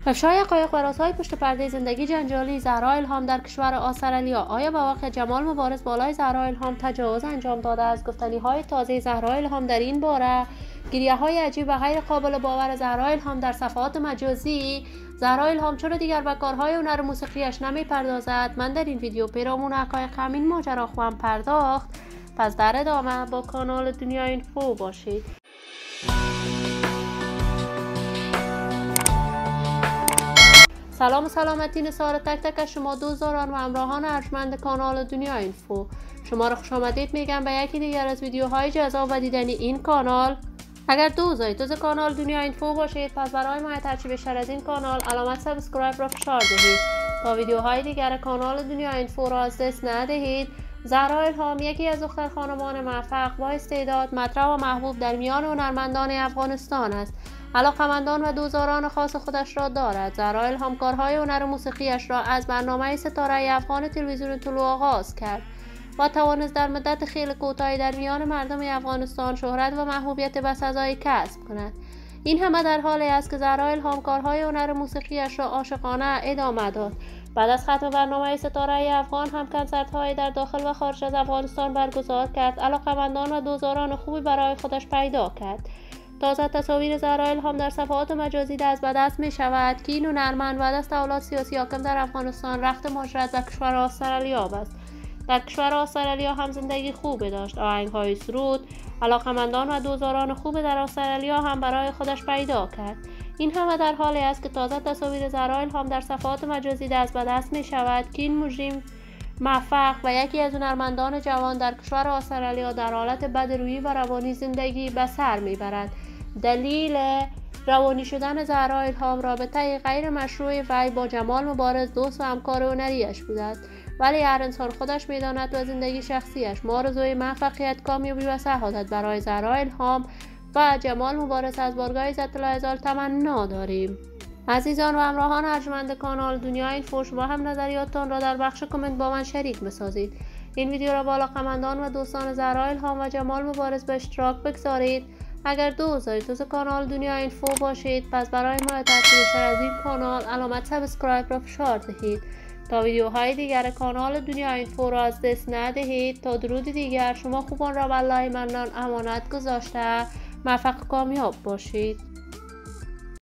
افشای حقایق و رازهای پشت پرده زندگی جنجالی زهرا الهام در کشور استرالیا. آیا با واقع جمال مبارز بالای زهرا الهام تجاوز انجام داده است؟ گفتنی‌های تازه زهرا الهام در این باره، گریه‌های عجیب و غیر قابل باور زهرا الهام در صفحات مجازی. زهرا الهام چرا دیگر به کارهای هنر موسیقیش نمی‌پردازد؟ من در این ویدیو پیرامون حقایق همین ماجرا خواهم پرداخت. پس در ادامه با کانال دنیا اینفو باشید. سلام و سلامتی نثار تک تک از شما دوستداران و همراهان ارجمند کانال دنیا اینفو. شما را خوش آمدید میگم به یکی دیگر از ویدیوهای جذاب و دیدنی این کانال. اگر دوست کانال دنیا اینفو باشید، پس برای حمایت هرچی بیشتر از این کانال علامت سابسکرایب را فشار دهید تا ویدیوهای دیگر کانال دنیا اینفو را از دست ندهید. زهرا الهام یکی از دختر خانمان موفق با استعداد، مطرح و محبوب در میان هنرمندان افغانستان است. علاقمندان و دوستداران خاص خودش را دارد. زهرا الهام کارهای هنر موسیقیش را از برنامه ستاره افغان تلویزیون طلوع آغاز کرد و توانست در مدت خیلی کوتاهی در میان مردم افغانستان شهرت و محبوبیت بسزایی کسب کند. این همه در حالی است که زهرا الهام کارهای هنر موسیقیش را عاشقانه ادامه داد. بعد از ختم برنامه ستاره افغان هم کنسرت‌های در داخل و خارج از افغانستان برگزار کرد. علاقمندان و دوستداران خوبی برای خودش پیدا کرد. تازه تصاویر زهرا الهام در صفحات مجازی دست به دست می شود که این هنرمند بعد از تحولات سیاسی حاکم در افغانستان رفت مهاجرت به کشور استرالیا است. در کشور استرالیا هم زندگی خوبی داشت. آهنگ‌های سرود، علاقمندان و دوستداران خوب در استرالیا هم برای خودش پیدا کرد. این همه در حالی است که تازه تصاویر زهرا الهام در صفحات مجازی دست به دست می شود که این مجرم موفق و یکی از هنرمندان جوان در کشور استرالیا در حالت بدرویی و روانی زندگی به سر میبرد. دلیل روانی شدن زهرا الهام رابطه غیر مشروع وی با جمال مبارز دوست و همکار هنریش بوده است، ولی هر انسان خودش میداند و زندگی شخصیش. ما آرزوی موفقیت، کامیابی و سعادت برای زهرا الهام و جمال مبارز از بارگاه عزت الله هزار تمنا داریم. عزیزان و همراهان ارجمند کانال دنیا اینفو، شما هم نظریاتتان را در بخش کامنت با من شریک بسازید. این ویدیو را با علاقمندان و دوستان زهرا الهام و جمال مبارز به اشتراک بگذارید. اگر دوست کانال دنیا اینفو باشید، پس برای حمایت بیشتر از این کانال علامت سابسکرایب را فشار دهید تا ویدیوهای دیگر کانال دنیا اینفو را از دست ندهید. تا درود دیگر، شما خوبان را به الله منان امانت گذاشته موفق کامیاب باشید.